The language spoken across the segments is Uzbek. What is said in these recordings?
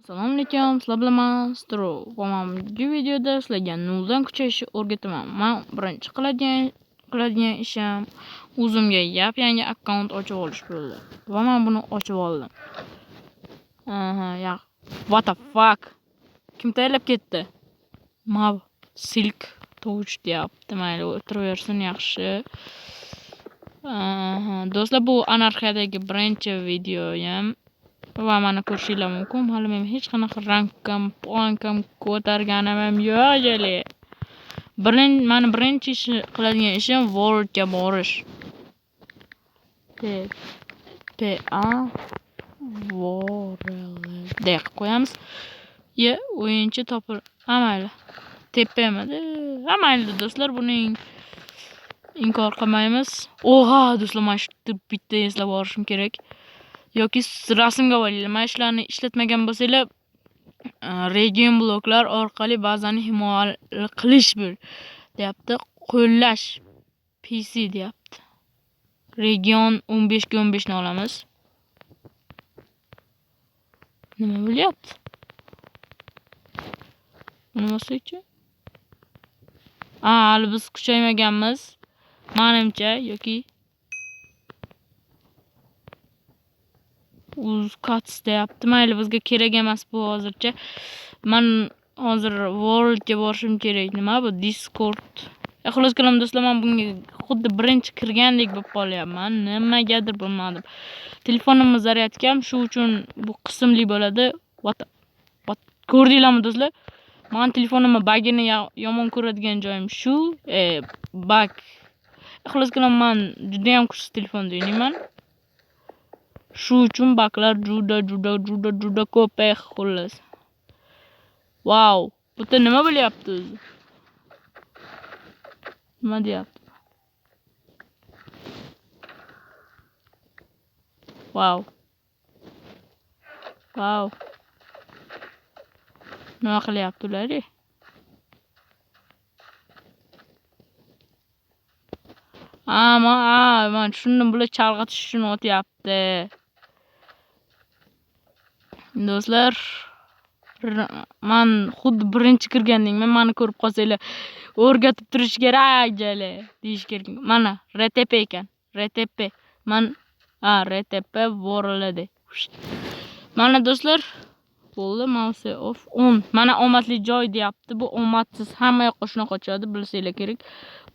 Assalomu alaykum, sizlar bilan Stro. Va bu videoda sizlarga noldan kuchayishni o'rgataman. Men birinchi qiladigan ishim o'zimga yangi akkaunt ochib olish bo'ldi. Va men buni ochib oldim. What the fuck? Kim tayyorlab ketdi? Mav silk touch deyapti. Mayli, o'tiraversin, yaxshi. Do'stlar, bu anarxiyadagi birinchi videoyim. Va mana ko'rishinglar mumkin. Hali men hech qanaqa rankam, poinkam ko'targanim yo'q jali. Mani birinchi qiladigan ishim Worldga borish. World deb qo'yamiz. O'yinchi topil. Amayli. Tepamadi. Amayli do'stlar, buning inkor qilmaymiz. Oha, do'stlar, mana shu bitta eslab borishim kerak. Yoki rasmga olinglar. Mana shularni ishlatmagan bo'lsanglar, region bloklar orqali bazani himoya qilish deyapti. Qo'llash PC deyapti. Region 15 ga 15 ni olamiz. Nima bo'lyapti? Nima bo'lsa-chi? Hali biz kuchaymaganmiz. Menimcha yoki Uzkats deyapti. Mayli, bizga kerak emas bu hozircha. Men hozir Worldga borishim kerak. Nima bu? Discord. Xolos qalam do'stlar, men bunga xuddi birinchi kirgandek bo'lib qolyapman. Nimagadir bilmadim. Telefonimni zaryadkam, shu uchun bu qismli bo'ladi. What ko'rdinglarmi do'stlar? Men telefonimni bagini yomon ko'radigan joyim shu. Bag. Xolos qalam, men juda ham kuchsiz telefon o'ynayman. Shu uchun baklar juda ko'p xullas. Wow, bu yerda nima bo'lyapti o'zi? Nima deyapti? Wow. Nima qilyapti ular? Men shuni bular chalg'itish uchun o'tyapti. Do'stlar, men xuddi birinchi kirgandekman. Meni ko'rib qolsanglar, o'rgatib turish kerak jali deyish kerak. Mana RTP ekan. RTP. RTP boriladi. Mana do'stlar, bo'ldi. Mouse off on. Mana omadli joy deyapti. Bu omadsiz, hamma yoqqa shunaqa ochadi, bilsanglar kerak.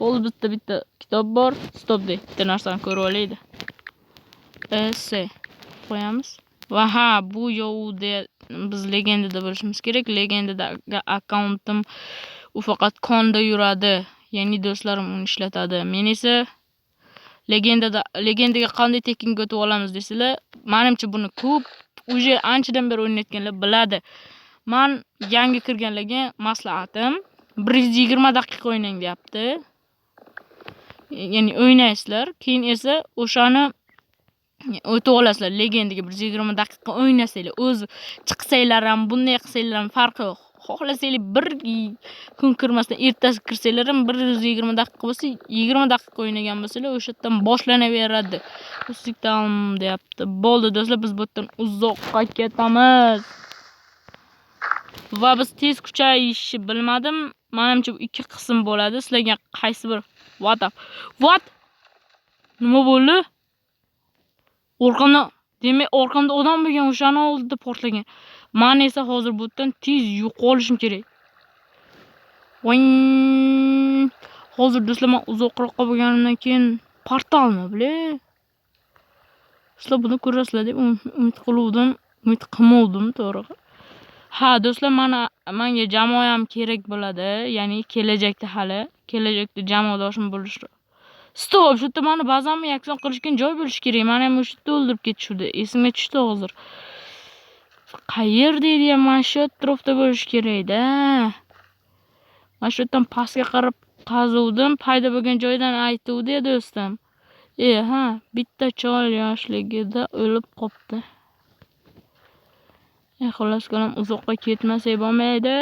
Bo'ldi, bitta kitob bor. Stop de. Bitta narsani ko'rib olaydi. Qo'yamiz. Va bu yo'qda biz legendada bo'lishimiz kerak. Legendada akkauntim u faqat konda yuradi. Ya'ni do'stlarim uni ishlatadi. Men esa legendaga qanday tekinga o'tib olamiz desizlar, menimcha buni ko'p уже anchadan beri o'ynayotganlar biladi. Men yangi kirganlarga maslahatim 120 daqiqa o'ynang deyapti. Ya'ni o'ynaysizlar, keyin esa o'shani o'tib olasizlar. Legendaga 120 daqiqa o'ynasanglar, o'zi chiqsanglar ham, bunday qilsanglar ham farqi yo'q. Xohlasanglar bir kun kirmasdan ertasi kirsanglar ham 120 daqiqa bo'lsa, 20 daqiqa o'ynagan bo'lsanglar, o'sha yerdan boshlanaveradi. Ustidan deyapti. Bo'ldi do'stlar, biz bu yerdan uzoqqa ketamiz. Va biz tez kuchayishni bilmadim. Menimcha bu ikki qism bo'ladi. Sizlarga qaysi bir What? Nima bo'ldi? Orqamda odam bo'lgan, o'shani oldida portlagan. Men esa hozir bu yerdan tez yo'qolishim kerak. Hozir do'stlar, men uzoqroqqa bo'lganimdan keyin portalmi, bilay? Sizlar buni ko'rasizlar deb umid qilmovdim, to'g'ri. Do'stlar, menga jamoa ham kerak bo'ladi. Ya'ni kelajakda jamoadoshim bo'lishi. Stop, shu yerda meni bazamni yakson qilishgan joy bo'lishi kerak. Meni ham o'sha yerda o'ldirib ketishdi. Esimga tushdi hozir. Qayerda edi? Mana shu atrofda bo'lishi kerak-da. Mana shu yerdan pastga qarab qazuvdim. Paydo bo'lgan joydan aytuvdi do'stim. Bitta chol yoshligida o'lib qopti. Xolos qalam, uzoqqa ketmasak bo'lmaydi.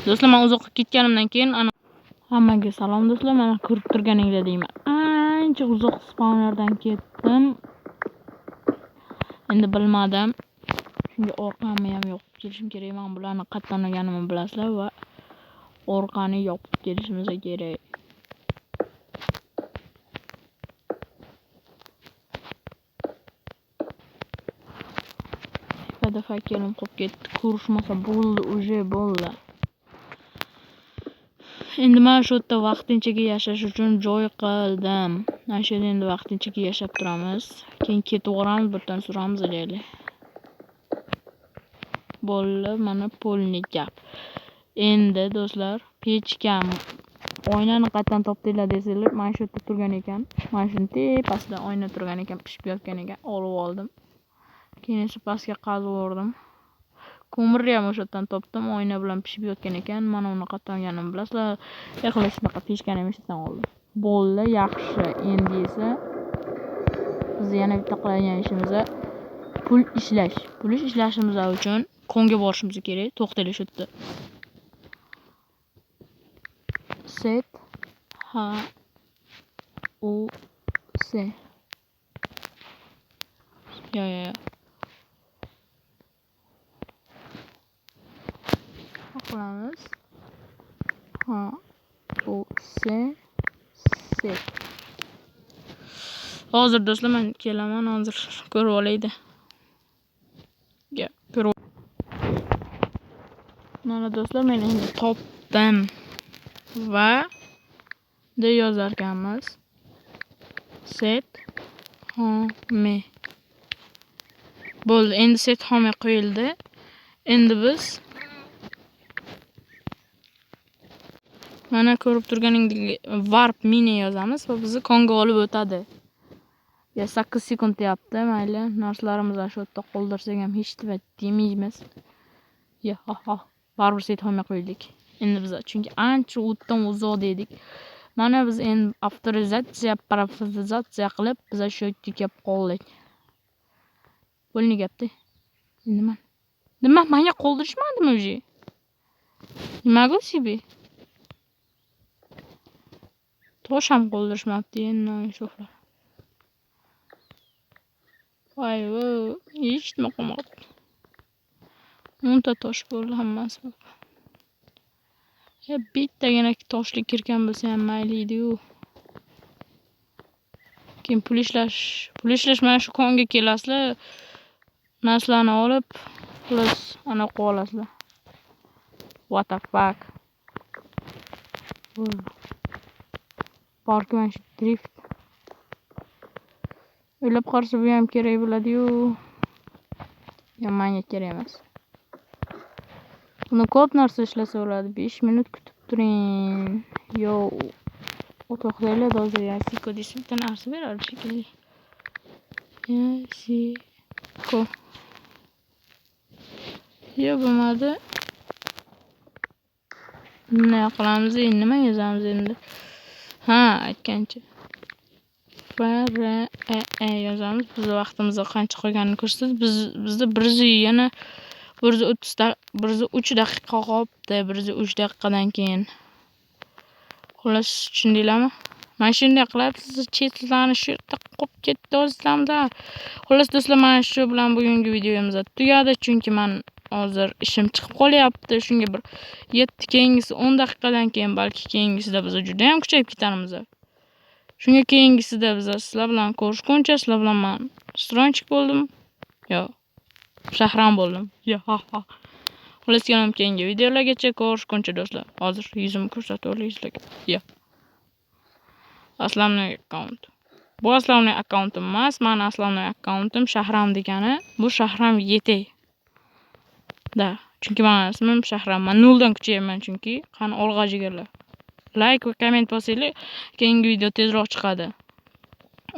Do'stlar, men uzoqqa ketganimdan keyin hammaga salom do'stlar. Mana ko'rib turganinglar deyman. Ancha uzoq spawnerdan ketdim. Endi bilmadim. Shunga orqamni ham yopib kelishim kerak. Men bularni qatdan olganimni bilasizlar va orqani yopib kelishimiz kerak. Tepada fakelim qolib ketdi. Ko'rishmasa bo'ldi, уже bo'ldi. Endi men shu yerda vaqtinchaga yashash uchun joy qildim. Mana shu yerda endi vaqtinchaga yashab turamiz. Keyin ketaveramiz, birdan suramiz deylik. Bo'ldi, mana polni gap. Endi do'stlar, pechkam oynani qayerdan topdinglar desanglar, mana shu yerda turgan ekan. Mana shuni tepasida oyna turgan ekan, pishib yotgan ekan. Olib oldim. Keyin esa pastga qazib ko'mirni ham o'sha yerdan topdim. Oyna bilan pishib yotgan ekan. Mana uni qayerdan olganimni bilasizlar. Yaxshi shunaqa pechkani ham o'sha yerdan oldim. Bo'ldi, yaxshi. Endi esa biz yana bitta qiladigan ishimiz pul ishlash. Pul ishlashimiz uchun konga borishimiz kerak. To'xtaylik shu yerda. Set ha u se. Ya. Qilamiz. Ha u se. Hozir do'stlar men kelaman, hozir ko'rib olaydi. Mana do'stlar, men endi topdim va de yozar ekanmiz. Set home. Bo'ldi, endi set home qo'yildi. Endi biz mana ko'rib turganingdek warp mini yozamiz va bizni konga olib o'tadi. 8 sekund deyapti, mayli. Narsalarimizni shu yerda qoldirsak ham hech nima demaymiz. Baribir set home qo'ydik. Endi biz chunki ancha o'tdan uzoq dedik. Mana biz endi parafrazizatsiya qilib biz shu yerga kelib qoldik. Bo'lni gapdi. Nima menga qoldirishmadimi o'zi? Nimaga sibi? Tosh ham qoldirishmabdi endi shoflar. Voy, hech nima qolmabdi. 10 ta tosh bo'ldi hammasi. Bittagina toshlik kirgan bo'lsa ham mayli edi-ku. Keyin pul ishlash mana shu konga kelasizlar. Narsalarni olib, plus ana qo'yib olasizlar. What the fuck? Parkman drift. O'ylab qarasa bu ham kerak bo'ladi-yu. Menga kerak emas. Buni ko'p narsa ishlasa bo'ladi. 5 minut kutib turing. O'toqdaylar hozir Yasiko desa bitta narsa beradi shekilli. Yasiko. Bo'lmadi. Nima qilamiz endi? Nima yozamiz endi? Aytgancha. Yozamiz. Biz vaqtimizni qancha qolganini ko'rsatadi. Bizda 103 daqiqa qolibdi. 103 daqiqadan keyin. Xullas, tushundinglarmi? Mana shunday qilib siz chetlarni shu yerda qolib ketdi o'zingizda. Xullas do'stlar, mana shu bilan bugungi videomiz tugadi, chunki men hozir ishim chiqib qolyapti. Shunga bir 7 keyingisi 10 daqiqadan keyin balki keyingisida biz juda ham kuchayib ketamiz. Shunga keyingisida biz sizlar bilan ko'rishguncha sizlar bilan men stronchik bo'ldim. Shahram bo'ldim. Xullas, keyingi videolargacha ko'rishguncha do'stlar. Hozir yuzimni ko'rsatib o'rlayman sizlarga. Aslamning akkaunt. Bu Aslamning akkauntim emas, men Aslamning akkauntim Shahram degani. Bu Shahram yetay. Chunki men ismim Shahram. Men 0 dan kuchayman chunki. Qani olg'a jigarlar. Like va komment bosinglar. Keyingi video tezroq chiqadi.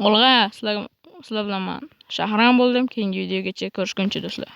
Olg'a, sizlar bilan men Shahram bo'ldim. Keyingi videogacha ko'rishguncha do'stlar.